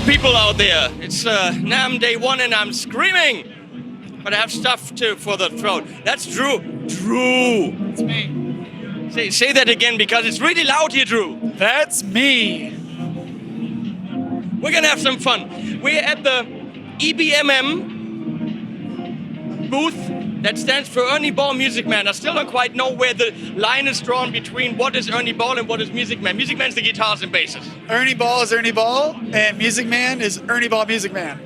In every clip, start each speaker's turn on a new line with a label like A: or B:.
A: people out there. It's NAMM Day 1 and I'm screaming. But I have stuff for the throat. That's Drew. Drew.
B: That's me.
A: Say that again because it's really loud here, Drew.
B: That's me.
A: We're gonna have some fun. We're at the EBMM booth that stands for Ernie Ball Music Man. I still don't quite know where the line is drawn between what is Ernie Ball and what is Music Man. Music Man's the guitars and basses.
B: Ernie Ball is Ernie Ball, and Music Man is Ernie Ball Music Man.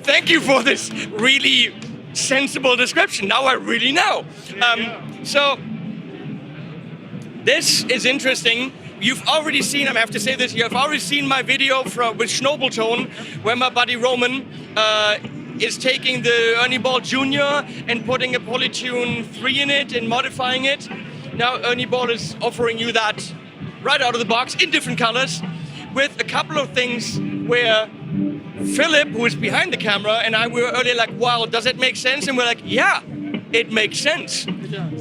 A: Thank you for this really sensible description. Now I really know. So this is interesting. You've already seen, I have to say this, you've already seen my video with Schnobeltone, where my buddy Roman is taking the Ernie Ball Jr. and putting a Polytune 3 in it and modifying it. Now Ernie Ball is offering you that right out of the box in different colors with a couple of things where Philip, who is behind the camera, and I were earlier like, wow, does it make sense? And we're like, yeah, it makes sense.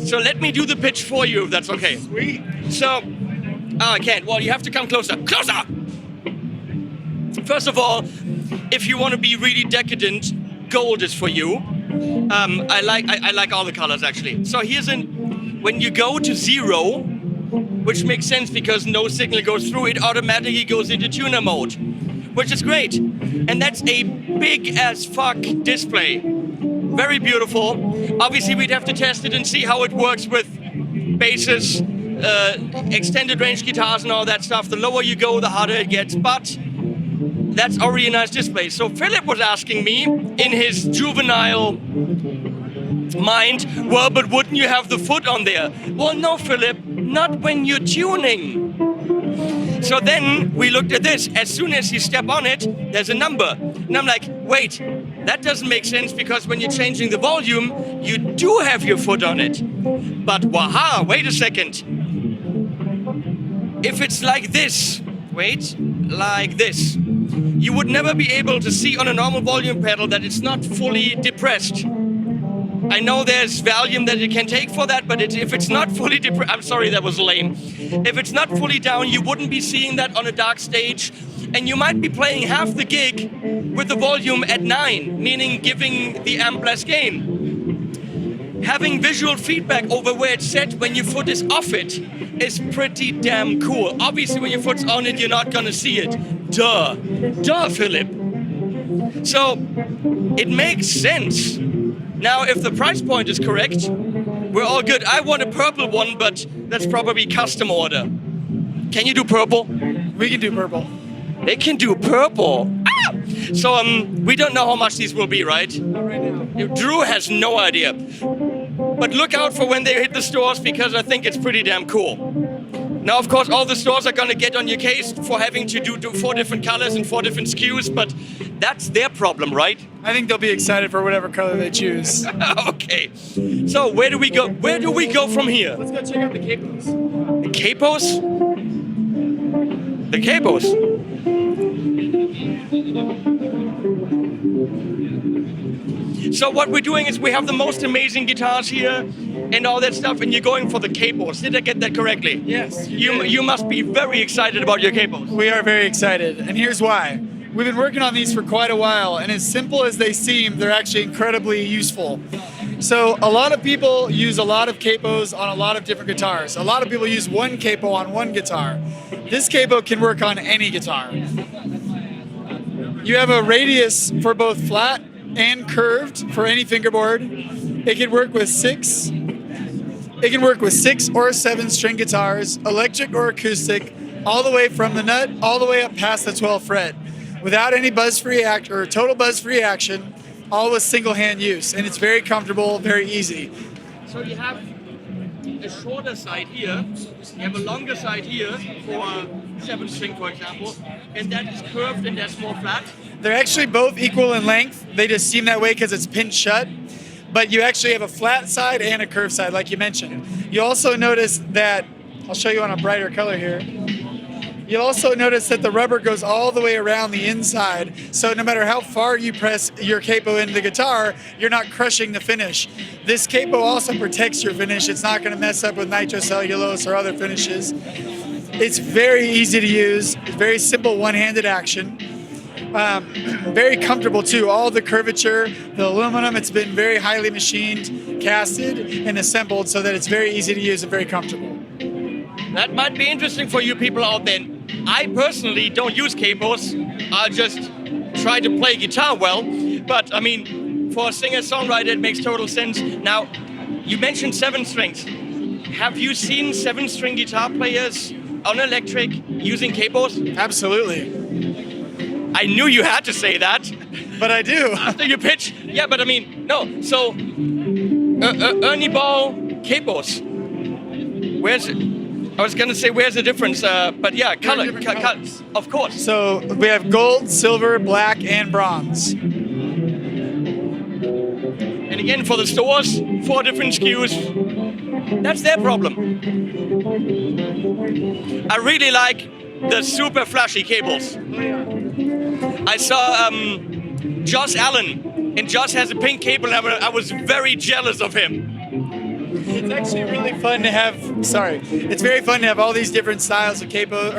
A: So let me do the pitch for you, if that's okay.
B: Sweet.
A: So, I can't. Well, you have to come closer. Closer! First of all, if you want to be really decadent, gold is for you. I like all the colors, actually. So when you go to 0, which makes sense because no signal goes through, it automatically goes into tuner mode, which is great. And that's a big as fuck display. Very beautiful. Obviously, we'd have to test it and see how it works with basses, extended range guitars and all that stuff. The lower you go, the harder it gets, but that's already a nice display. So Philip was asking me in his juvenile mind, well, but wouldn't you have the foot on there? Well, no, Philip, not when you're tuning. So then we looked at this. As soon as you step on it, there's a number. And I'm like, wait, that doesn't make sense because when you're changing the volume, you do have your foot on it. But waha, wait a second. If it's like this, like this, you would never be able to see on a normal volume pedal that it's not fully depressed. I know there's volume that you can take for that, but if it's not fully depressed, I'm sorry, that was lame. If it's not fully down, you wouldn't be seeing that on a dark stage, and you might be playing half the gig with the volume at 9, meaning giving the amp less gain. Having visual feedback over where it's set when your foot is off it is pretty damn cool. Obviously, when your foot's on it, you're not gonna see it. Duh, Philip. So, it makes sense. Now, if the price point is correct, we're all good. I want a purple one, but that's probably custom order. Can you do purple?
B: We can do purple.
A: They can do purple. Ah! So, we don't know how much these will be, right?
B: Not right now.
A: Drew has no idea. But look out for when they hit the stores because I think it's pretty damn cool. Now, of course, all the stores are gonna get on your case for having to do 4 different colors and 4 different SKUs, but that's their problem, right?
B: I think they'll be excited for whatever color they choose.
A: Okay. So where do we go? Where do we go from here?
B: Let's go check out the Capos.
A: The Capos? The Capos. So what we're doing is we have the most amazing guitars here and all that stuff, and you're going for the Capos. Did I get that correctly?
B: Yes.
A: You must be very excited about your Capos.
B: We are very excited, and here's why. We've been working on these for quite a while, and as simple as they seem, they're actually incredibly useful. So a lot of people use a lot of capos on a lot of different guitars. A lot of people use one capo on one guitar. This capo can work on any guitar. You have a radius for both flat and curved for any fingerboard. It can work with 6 or 7 string guitars, electric or acoustic, all the way from the nut all the way up past the 12th fret, without any buzz-free or total buzz-free action, all with single-hand use, and it's very comfortable, very easy.
A: So you have a shorter side here, you have a longer side here for 7 string, for example, and that is curved and that's more flat.
B: They're actually both equal in length. They just seem that way because it's pinched shut. But you actually have a flat side and a curved side, like you mentioned. You also notice that, I'll show you on a brighter color here. You'll also notice that the rubber goes all the way around the inside, so no matter how far you press your capo into the guitar, you're not crushing the finish. This capo also protects your finish. It's not going to mess up with nitrocellulose or other finishes. It's very easy to use. It's very simple one-handed action. Very comfortable too. All the curvature, the aluminum, it's been very highly machined, casted, and assembled so that it's very easy to use and very comfortable.
A: That might be interesting for you people out there. I personally don't use Capos. I'll just try to play guitar well. But I mean, for a singer-songwriter, it makes total sense. Now, you mentioned 7 strings. Have you seen 7-string guitar players on electric using Capos?
B: Absolutely.
A: I knew you had to say that.
B: But I do.
A: After you pitch. Yeah, but I mean, no. So, Ernie Ball, Capos. Where's... I was going to say, where's the difference? But yeah, color, of course.
B: So we have gold, silver, black, and bronze.
A: And again, for the stores, 4 different SKUs. That's their problem. I really like the super flashy cables. I saw Josh Allen, and Josh has a pink cable, and I was very jealous of him.
B: It's actually really fun to have. It's very fun to have all these different styles of cables,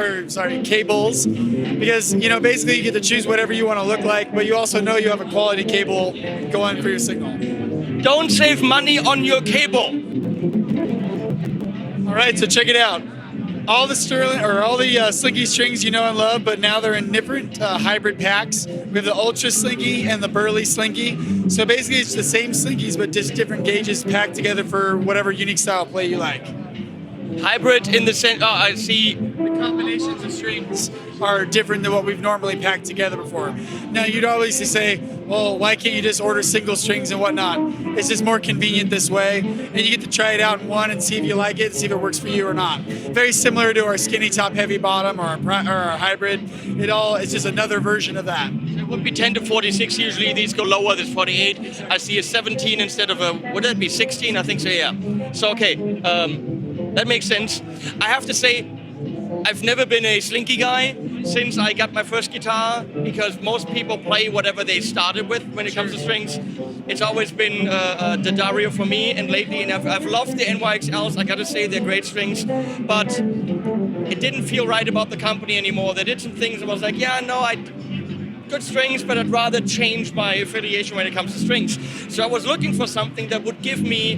B: because basically you get to choose whatever you want to look like, but you also know you have a quality cable going for your signal.
A: Don't save money on your cable.
B: All right, so check it out. All the Slinky strings you know and love, but now they're in different hybrid packs. We have the Ultra Slinky and the Burly Slinky. So basically it's the same Slinkies, but just different gauges packed together for whatever unique style play you like.
A: Hybrid in the sense, I see.
B: The combinations of strings are different than what we've normally packed together before. Now you'd obviously say, well, why can't you just order single strings and whatnot? It's just more convenient this way, and you get to try it out in one and see if you like it, see if it works for you or not. Very similar to our skinny top, heavy bottom, or our hybrid. It's just another version of that.
A: It would be 10 to 46 usually. These go lower. There's 48. I see a 17 instead of would that be 16? I think so, yeah. So, okay, that makes sense. I have to say, I've never been a Slinky guy since I got my first guitar, because most people play whatever they started with when it comes to strings. It's always been the Dario for me, and lately, and I've loved the NYXLs. I gotta say, they're great strings, but it didn't feel right about the company anymore. They did some things I was like, yeah, no, good strings, but I'd rather change my affiliation when it comes to strings. So I was looking for something that would give me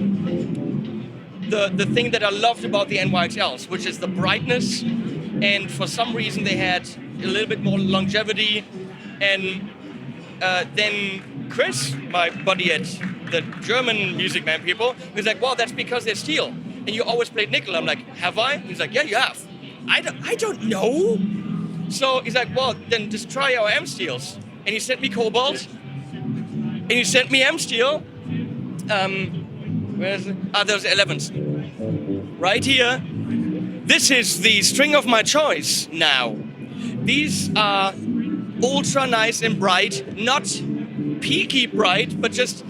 A: the thing that I loved about the NYXLs, which is the brightness, and for some reason they had a little bit more longevity. And then Chris, my buddy at the German Music Man people, was like, well, that's because they're steel, and you always played nickel. I'm like, have I? He's like, yeah, you have. I don't know. So he's like, well, then just try our M steels. And he sent me cobalt, and he sent me M steel. Where's it? There's 11s. Right here. This is the string of my choice now. These are ultra nice and bright, not peaky bright, but just,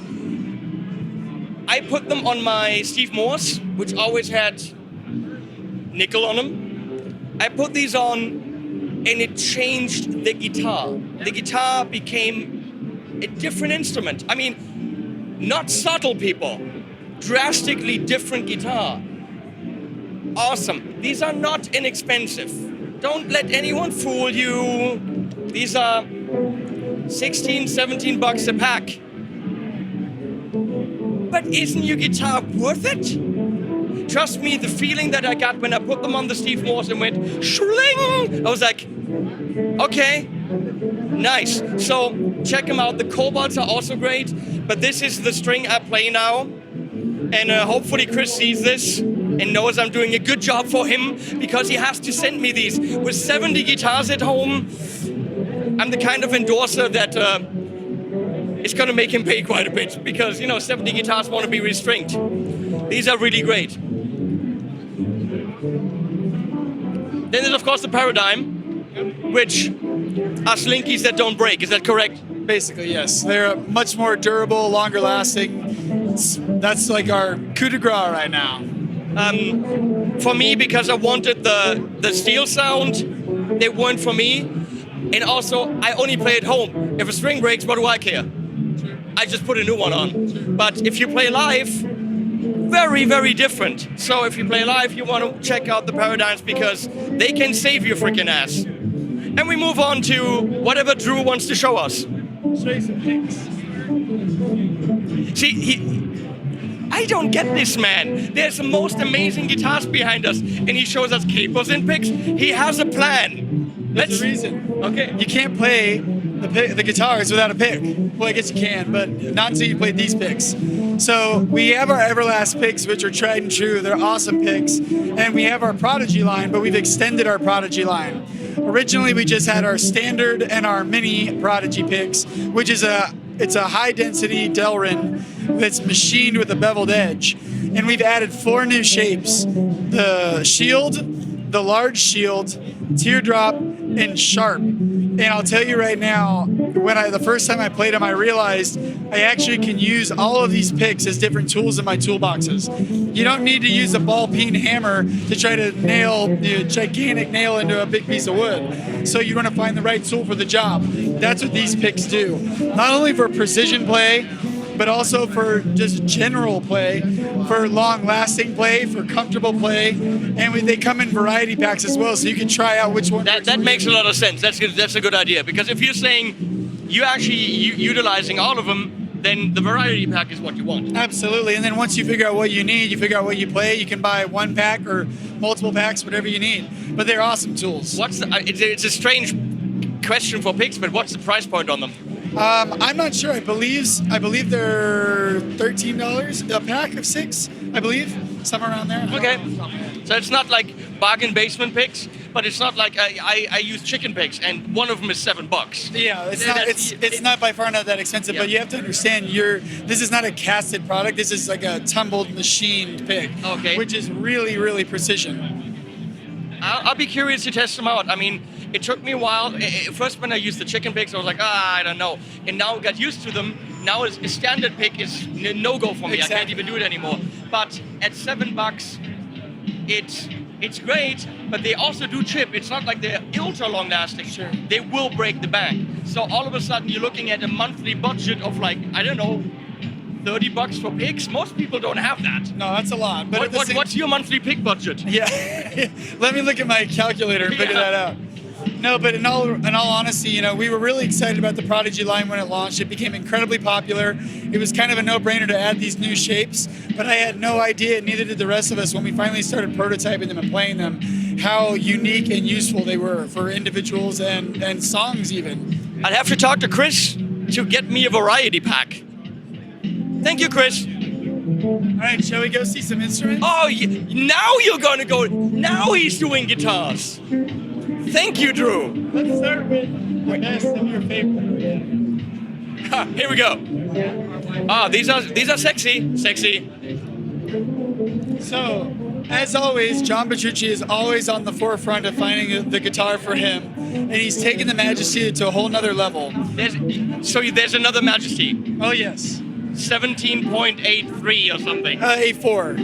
A: I put them on my Steve Morse, which always had nickel on them. I put these on, and it changed the guitar. The guitar became a different instrument. I mean, not subtle, people. Drastically different guitar. Awesome. These are not inexpensive. Don't let anyone fool you. These are 16, 17 bucks a pack. But isn't your guitar worth it? Trust me, the feeling that I got when I put them on the Steve Morse and went shling, I was like, okay, nice. So check them out. The cobalts are also great, but this is the string I play now. And hopefully Chris sees this and knows I'm doing a good job for him, because he has to send me these. With 70 guitars at home, I'm the kind of endorser that is going to make him pay quite a bit, because, 70 guitars want to be restringed. These are really great. Then there's, of course, the Paradigm, which are Slinkies that don't break. Is that correct?
B: Basically, yes. They're much more durable, longer lasting. That's like our coup de grace right now.
A: For me, because I wanted the steel sound, they weren't for me. And also, I only play at home. If a string breaks, what do I care? I just put a new one on. But if you play live, very, very different. So if you play live, you want to check out the Paradigms because they can save your freaking ass. And we move on to whatever Drew wants to show us.
B: Show you some picks.
A: See, I don't get this man. There's the most amazing guitars behind us, and he shows us Capos and picks. He has a plan.
B: That's the reason.
A: Okay.
B: You can't play the guitars without a pick. Well, I guess you can, but not until you play these picks. So we have our Everlast picks, which are tried and true. They're awesome picks. And we have our Prodigy line, but we've extended our Prodigy line. Originally, we just had our standard and our mini Prodigy picks, which is it's a high-density Delrin that's machined with a beveled edge. And we've added 4 new shapes. The shield, the large shield, teardrop, and sharp. And I'll tell you right now, the first time I played them, I realized I actually can use all of these picks as different tools in my toolboxes. You don't need to use a ball peen hammer to try to nail a gigantic nail into a big piece of wood. So you want to find the right tool for the job. That's what these picks do. Not only for precision play, but also for just general play, for long-lasting play, for comfortable play, and they come in variety packs as well, so you can try out which one.
A: That makes a lot of sense. That's a good idea, because if you're saying you actually utilizing all of them, then the variety pack is what you want.
B: Absolutely, and then once you figure out what you need, you figure out what you play, you can buy 1 pack or multiple packs, whatever you need. But they're awesome tools.
A: It's a strange question for picks, but what's the price point on them?
B: I'm not sure. I believe they're $13 a pack of 6. I believe somewhere around there.
A: Okay, so it's not like bargain basement picks, but it's not like I use chicken picks and one of them is $7.
B: Yeah, it's not by far not that expensive, but you have to understand this is not a casted product. This is like a tumbled machined pick, which is really, really precision.
A: I'll be curious to test them out. I mean, it took me a while. First, when I used the chicken picks, I was like, I don't know. And now I got used to them. Now a standard pick is no-go for me. Exactly. I can't even do it anymore. But at $7, it's great, but they also do chip. It's not like they're ultra long-lasting.
B: Sure.
A: They will break the bank. So all of a sudden, you're looking at a monthly budget of like, I don't know, $30 for picks. Most people don't have that.
B: No, that's a lot. But
A: what's your monthly pick budget?
B: Yeah, let me look at my calculator and figure that out. No, but in all honesty, we were really excited about the Prodigy line when it launched. It became incredibly popular. It was kind of a no-brainer to add these new shapes, but I had no idea, neither did the rest of us, when we finally started prototyping them and playing them, how unique and useful they were for individuals and songs even.
A: I'd have to talk to Chris to get me a variety pack. Thank you, Chris.
B: All right, shall we go see some instruments?
A: Oh, now you're going to go. Now he's doing guitars. Thank you, Drew.
B: Let's start with the best of your favorite.
A: Here we go. These are sexy.
B: So, as always, John Petrucci is always on the forefront of finding the guitar for him, and he's taken the Majesty to a whole nother level.
A: There's another Majesty.
B: Oh yes.
A: 17.83 or something.
B: A4.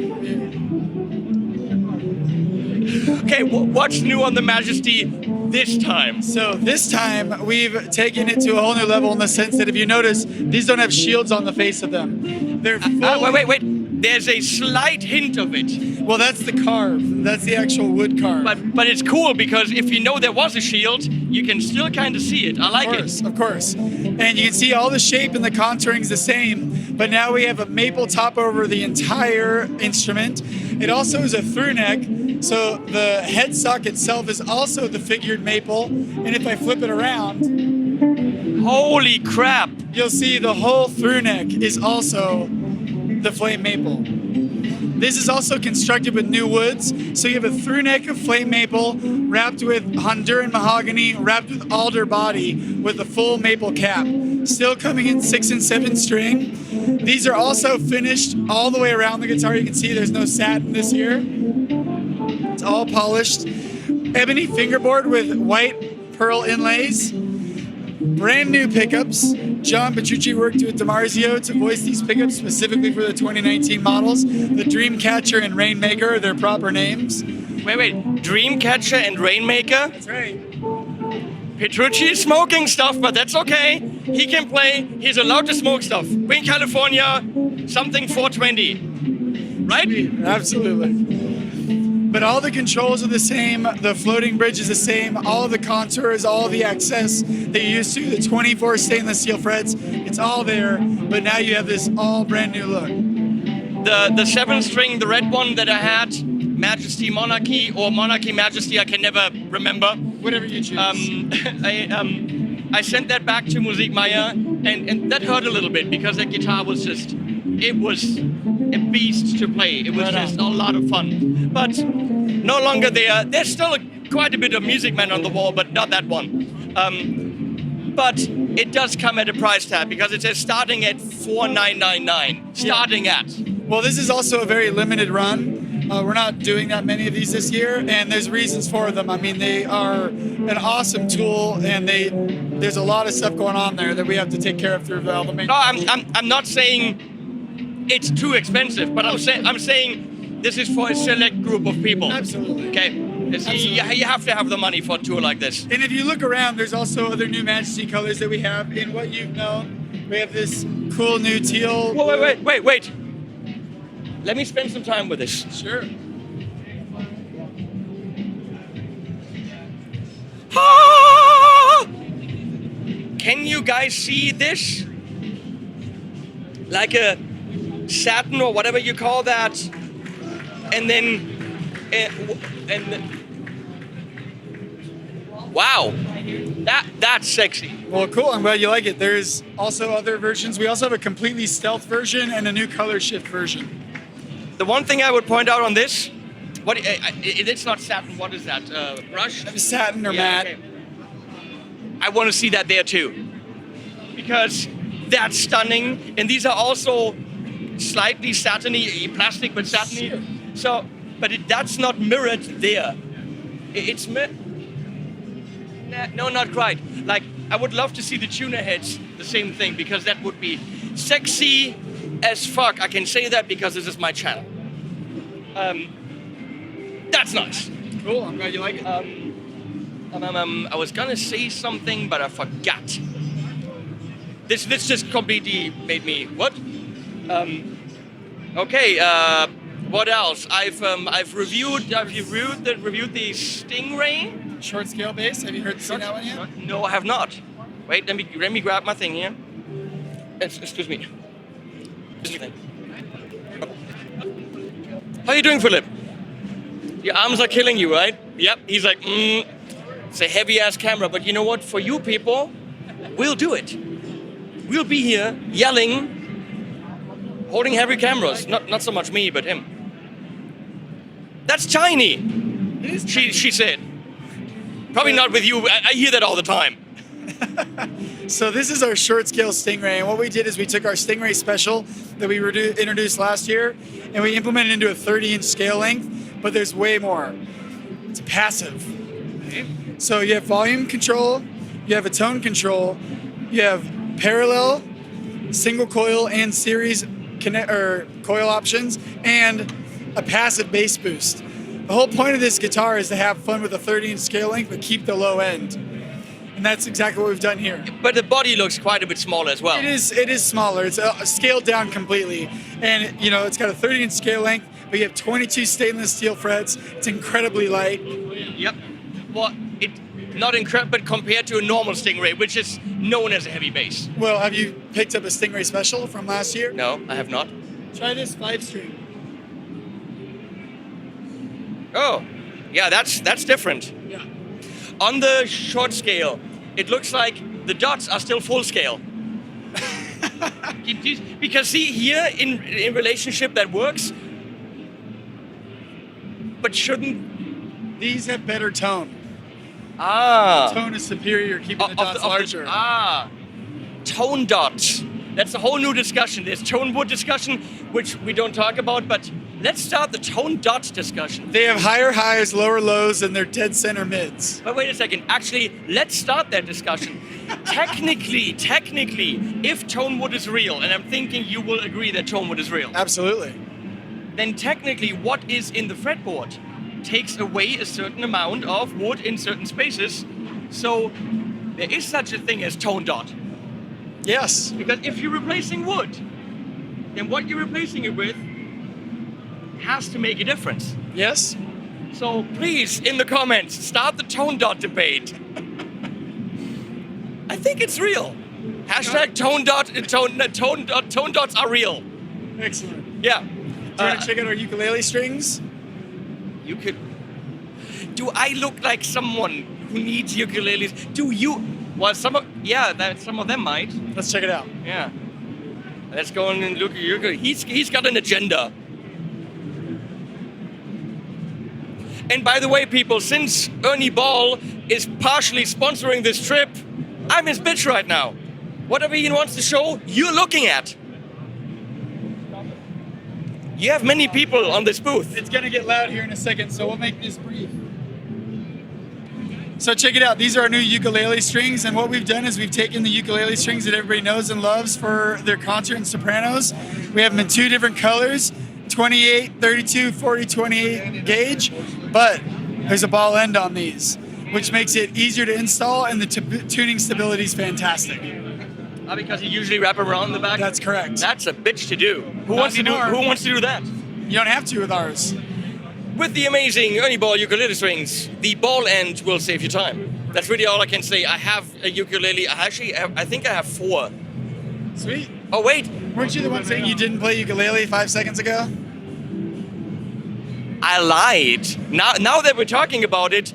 A: Okay, what's new on the Majesty this time?
B: So this time we've taken it to a whole new level in the sense that if you notice, these don't have shields on the face of them. They're
A: wait. There's a slight hint of it.
B: Well, that's the carve. That's the actual wood carve.
A: But it's cool because if you know there was a shield, you can still kind of see it. I like it.
B: Of course. And you can see all the shape and the contouring's the same, but now we have a maple top over the entire instrument. It also is a through neck, so the headstock itself is also the figured maple. And if I flip it around,
A: holy crap!
B: You'll see the whole through neck is also the flame maple. This is also constructed with new woods, so you have a through neck of flame maple wrapped with Honduran mahogany, wrapped with alder body with a full maple cap. Still coming in 6 and 7 string. These are also finished all the way around the guitar. You can see there's no satin this year. It's all polished. Ebony fingerboard with white pearl inlays. Brand new pickups. John Petrucci worked with DiMarzio to voice these pickups specifically for the 2019 models. The Dreamcatcher and Rainmaker are their proper names.
A: Wait. Dreamcatcher and Rainmaker?
B: That's right.
A: Petrucci is smoking stuff, but that's okay. He can play. He's allowed to smoke stuff. We're in California, something 420. right?
B: Sweet, absolutely. But all the controls are the same, the floating bridge is the same, all of the contours, all of the access that you used to, the 24 stainless steel frets, it's all there, but now you have this all brand new look.
A: The 7-string, the red one that I had, Majesty Monarchy or Monarchy Majesty, I can never remember.
B: Whatever you choose.
A: I sent that back to Musik Maya, and that hurt a little bit because that guitar was just, it was a beast to play. It was just a lot of fun. But no longer there. There's still quite a bit of Music Man on the wall, but not that one. But it does come at a price tag because it says starting at $4,999. Starting at.
B: Well, this is also a very limited run. We're not doing that many of these this year, and there's reasons for them. I mean, they are an awesome tool, and there's a lot of stuff going on there that we have to take care of through Valve.
A: No, I'm not saying it's too expensive, but I'm saying this is for a select group of people.
B: Absolutely.
A: Okay. You have to have the money for a tour like this.
B: And if you look around, there's also other new Majesty colors that we have in what you've known. We have this cool new teal.
A: Wait. Let me spend some time with this.
B: Sure.
A: Ah! Can you guys see this? Like a satin or whatever you call that. And then... wow, that's sexy.
B: Well, cool. I'm glad you like it. There's also other versions. We also have a completely stealth version and a new color shift version.
A: The one thing I would point out on this, it's not satin. What is that? Brushed?
B: Satin or matte.
A: Okay. I want to see that there too, because that's stunning. And these are also slightly satiny, plastic but satiny.
B: Sure.
A: So. But that's not mirrored there. It's no, not quite. Like, I would love to see the tuner heads, the same thing, because that would be sexy as fuck. I can say that because this is my channel. That's nice.
B: Cool, I'm glad you like it.
A: I was gonna say something, but I forgot. This just completely made me, what? Okay, what else? I've reviewed the StingRay
B: short scale bass. Have you heard that one yet?
A: No, I have not. Wait, let me grab my thing here. Excuse me. How are you doing, Philip? Your arms are killing you, right? Yep. He's like, it's a heavy ass camera, but you know what? For you people, we'll do it. We'll be here yelling, holding heavy cameras. Not so much me, but him. That's tiny, she said. Probably not with you. I hear that all the time.
B: So this is our short scale StingRay, and what we did is we took our StingRay Special that we introduced last year, and we implemented it into a 30-inch scale length, but there's way more. It's passive. So you have volume control, you have a tone control, you have parallel, single coil, and series coil options, and a passive bass boost. The whole point of this guitar is to have fun with a 30-inch scale length, but keep the low end. And that's exactly what we've done here.
A: But the body looks quite a bit smaller as well.
B: It is smaller. It's scaled down completely. And, you know, it's got a 30-inch scale length, but you have 22 stainless steel frets. It's incredibly light.
A: Yep. Well, not incredible, but compared to a normal StingRay, which is known as a heavy bass.
B: Well, have you picked up a StingRay Special from last year?
A: No, I have not.
B: Try this 5-string.
A: Oh, yeah, that's different.
B: Yeah.
A: On the short scale, it looks like the dots are still full scale. Because see, here in relationship that works, but shouldn't...
B: These have better tone.
A: Ah.
B: The tone is superior, keeping the dots larger.
A: Tone dots. That's a whole new discussion. There's tone wood discussion, which we don't talk about, but let's start the tone dot discussion.
B: They have higher highs, lower lows, and they're dead center mids.
A: But wait a second. Actually, let's start that discussion. Technically, if tone wood is real, and I'm thinking you will agree that tone wood is real.
B: Absolutely.
A: Then technically what is in the fretboard takes away a certain amount of wood in certain spaces. So there is such a thing as tone dot.
B: Yes.
A: Because if you're replacing wood, then what you're replacing it with has to make a difference.
B: Yes?
A: So please, in the comments, start the tone dot debate. I think it's real. Hashtag tone dots are real.
B: Excellent.
A: Yeah.
B: Do you want to check out our ukulele strings?
A: You could. Do I look like someone who needs ukuleles? Do you? Well, some of them might.
B: Let's check it out.
A: Yeah. Let's go and look at ukulele. He's got an agenda. And by the way, people, since Ernie Ball is partially sponsoring this trip, I'm his bitch right now. Whatever he wants to show, you're looking at. You have many people on this booth.
B: It's gonna get loud here in a second, so we'll make this brief. So check it out. These are our new ukulele strings, and what we've done is we've taken the ukulele strings that everybody knows and loves for their concert and sopranos. We have them in 2 different colors, 28, 32, 40, 28 gauge, but there's a ball end on these, which makes it easier to install, and the tuning stability is fantastic.
A: Because you usually wrap around the back?
B: That's correct.
A: That's a bitch to do. Who wants to do that?
B: You don't have to with ours.
A: With the amazing Ernie Ball ukulele strings, the ball end will save you time. That's really all I can say. I have a ukulele. I think I have 4.
B: Sweet.
A: Oh, wait.
B: Weren't you the one saying you didn't play ukulele 5 seconds ago?
A: I lied. Now that we're talking about it,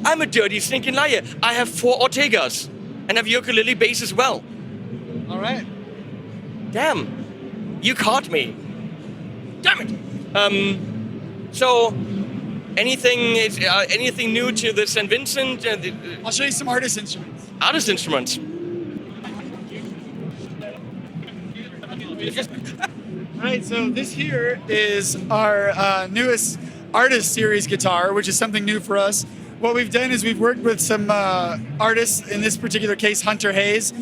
A: I'm a dirty, stinking liar. I have 4 Ortegas and have ukulele bass as well.
B: All right.
A: Damn. You caught me. Damn it. So, anything new to the St. Vincent?
B: I'll show you some artist instruments.
A: Artist instruments.
B: All right, so this here is our newest artist series guitar, which is something new for us. What we've done is we've worked with some artists, in this particular case, Hunter Hayes,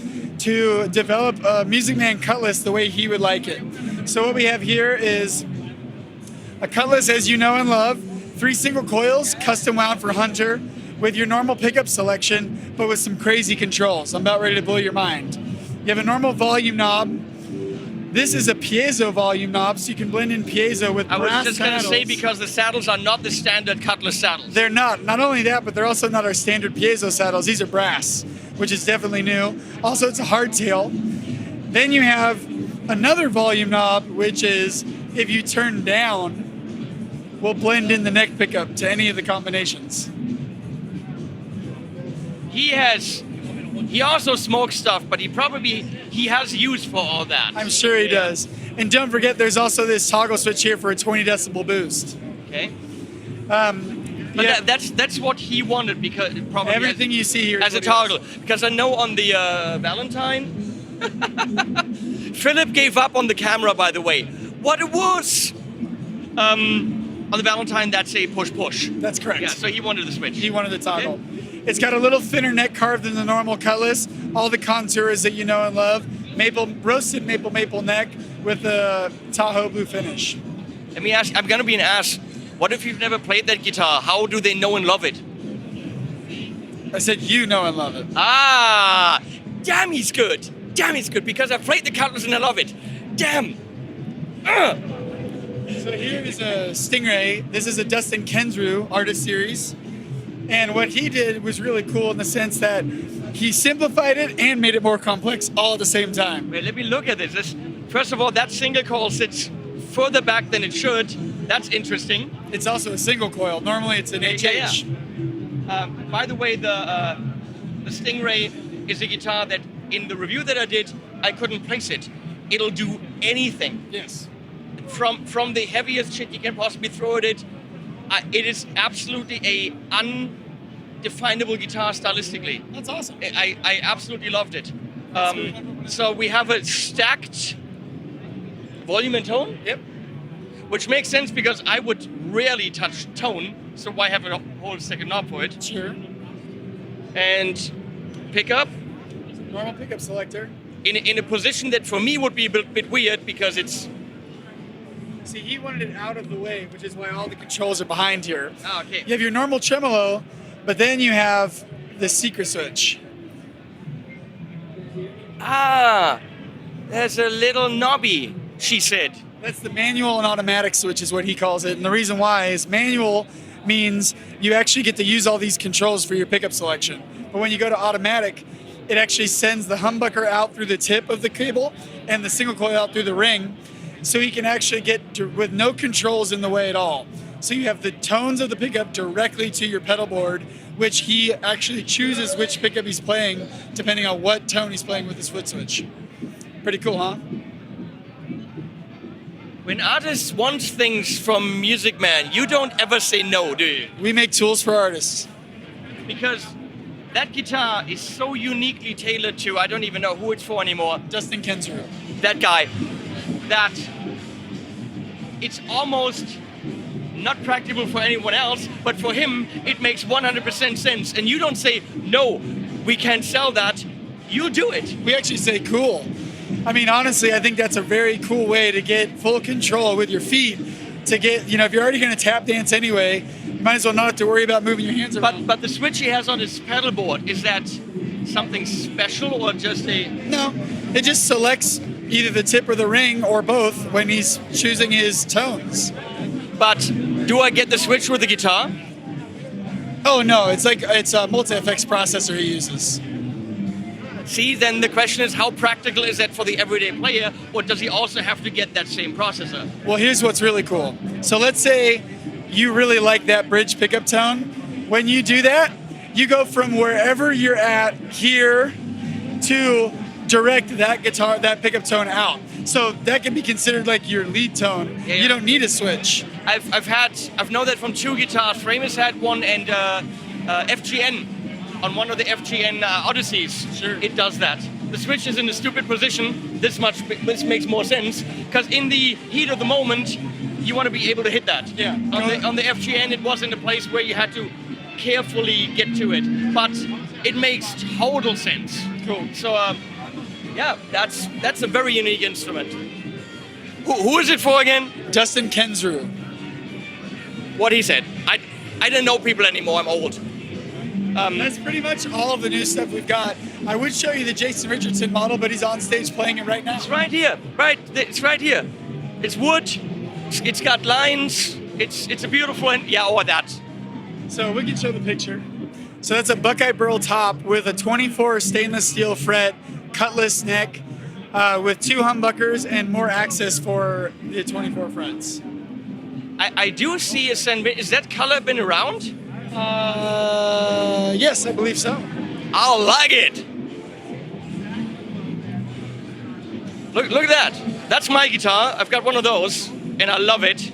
B: to develop a Music Man cutlass the way he would like it. So what we have here is a cutlass as you know and love, 3 single coils, custom wound for Hunter, with your normal pickup selection, but with some crazy controls. I'm about ready to blow your mind. You have a normal volume knob. This is a piezo volume knob, so you can blend in piezo with brass saddles.
A: I was just going to say, because the saddles are not the standard cutlass saddles.
B: They're not. Not only that, but they're also not our standard piezo saddles. These are brass, which is definitely new. Also, it's a hardtail. Then you have another volume knob, which is, if you turn down, will blend in the neck pickup to any of the combinations.
A: He also smokes stuff, but he has use for all that.
B: I'm sure he does. And don't forget, there's also this toggle switch here for a 20 decibel boost.
A: Okay. But that's what he wanted, because probably
B: everything you see here
A: as a toggle. Because I know on the Valentine, Philip gave up on the camera. By the way, what it was on the Valentine, that's a push.
B: That's correct.
A: Yeah. So he wanted the switch.
B: He wanted the toggle. Okay. It's got a little thinner neck carved than the normal cutlass. All the contours that you know and love. Roasted maple neck with a Tahoe blue finish.
A: Let me ask. I'm gonna be an ass. What if you've never played that guitar? How do they know and love it?
B: I said you know and love it.
A: Ah, damn, he's good. Damn, he's good, because I played the cutlass and I love it. Damn.
B: So here is a StingRay. This is a Dustin Kensrue artist series. And what he did was really cool in the sense that he simplified it and made it more complex all at the same time.
A: Wait, let me look at this. First of all, that single coil sits further back than it should. That's interesting.
B: It's also a single coil. Normally it's an HH.
A: Yeah. By the way, the StingRay is a guitar that in the review that I did, I couldn't place it. It'll do anything.
B: Yes.
A: From the heaviest shit you can possibly throw at it. It is absolutely a undefinable guitar stylistically.
B: That's awesome.
A: I absolutely loved it. So we have a stacked volume and tone.
B: Yep.
A: Which makes sense, because I would rarely touch tone, so why have a whole second knob for it?
B: Sure.
A: And pickup.
B: Normal pickup selector.
A: In a position that for me would be a bit weird, because it's...
B: See, he wanted it out of the way, which is why all the controls are behind here.
A: Oh, okay.
B: You have your normal tremolo, but then you have the secret switch.
A: Ah, there's a little knobby, she said.
B: That's the manual and automatic switch is what he calls it. And the reason why is manual means you actually get to use all these controls for your pickup selection. But when you go to automatic, it actually sends the humbucker out through the tip of the cable and the single coil out through the ring. So you can actually get to, with no controls in the way at all. So you have the tones of the pickup directly to your pedal board, which he actually chooses which pickup he's playing depending on what tone he's playing with his foot switch. Pretty cool, huh?
A: When artists want things from Music Man, you don't ever say no, do you?
B: We make tools for artists.
A: Because that guitar is so uniquely tailored to, I don't even know who it's for anymore.
B: Justin Kensrue.
A: That guy. That it's almost not practical for anyone else, but for him, it makes 100% sense. And you don't say, no, we can't sell that. You do it.
B: We actually say cool. I mean, honestly, I think that's a very cool way to get full control with your feet. To get, if you're already going to tap dance anyway, you might as well not have to worry about moving your hands around.
A: But the switch he has on his pedal board, is that something special or just a...
B: No, it just selects either the tip or the ring or both when he's choosing his tones.
A: But do I get the switch with the guitar?
B: Oh no, it's a multi-effects processor he uses.
A: See, then the question is, how practical is that for the everyday player, or does he also have to get that same processor?
B: Well, here's what's really cool. So let's say you really like that bridge pickup tone. When you do that, you go from wherever you're at here to direct that pickup tone out. So that can be considered like your lead tone.
A: Yeah.
B: You don't need a switch.
A: I've known that from two guitars. Framus had one, and FGN. On one of the FGN Odysseys,
B: sure,
A: it does that. The switch is in a stupid position. This makes more sense, because in the heat of the moment, you want to be able to hit that.
B: Yeah.
A: On the FGN, it was in a place where you had to carefully get to it, but it makes total sense.
B: Cool.
A: So, yeah, that's a very unique instrument. Who is it for again?
B: Justin Kensrue.
A: What he said. I don't know people anymore. I'm old.
B: That's pretty much all of the new stuff we've got. I would show you the Jason Richardson model, but he's on stage playing it right now.
A: It's right here. It's right here. It's wood. It's got lines. It's a beautiful or that.
B: So we can show the picture. So that's a Buckeye Burl top with a 24 stainless steel fret, cutlass neck, with 2 humbuckers and more access for the 24 frets.
A: I do see a sandwich. Is that color been around?
B: Yes, I believe so.
A: I like it. Look at that. That's my guitar. I've got one of those, and I love it.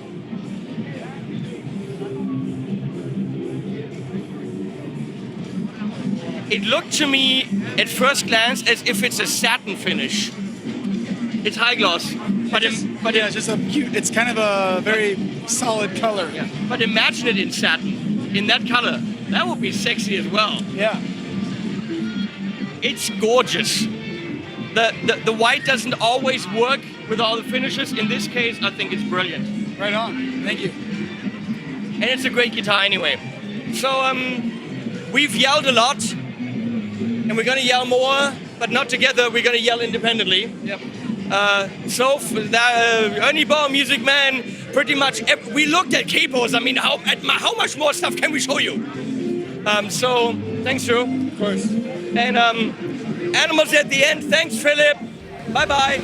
A: It looked to me at first glance as if it's a satin finish. It's high gloss,
B: it's just a cute. It's kind of a very solid color.
A: Yeah. But imagine it in satin, in that color. That would be sexy as well.
B: Yeah.
A: It's gorgeous. The white doesn't always work with all the finishes. In this case, I think it's brilliant.
B: Right on. Thank you.
A: And it's a great guitar anyway. So we've yelled a lot, and we're gonna yell more, but not together. We're gonna yell independently.
B: Yep.
A: Ernie Ball, Music Man, pretty much. We looked at Capos. I mean, how much more stuff can we show you? So thanks, Drew.
B: Of course.
A: And animals at the end. Thanks, Philip. Bye bye.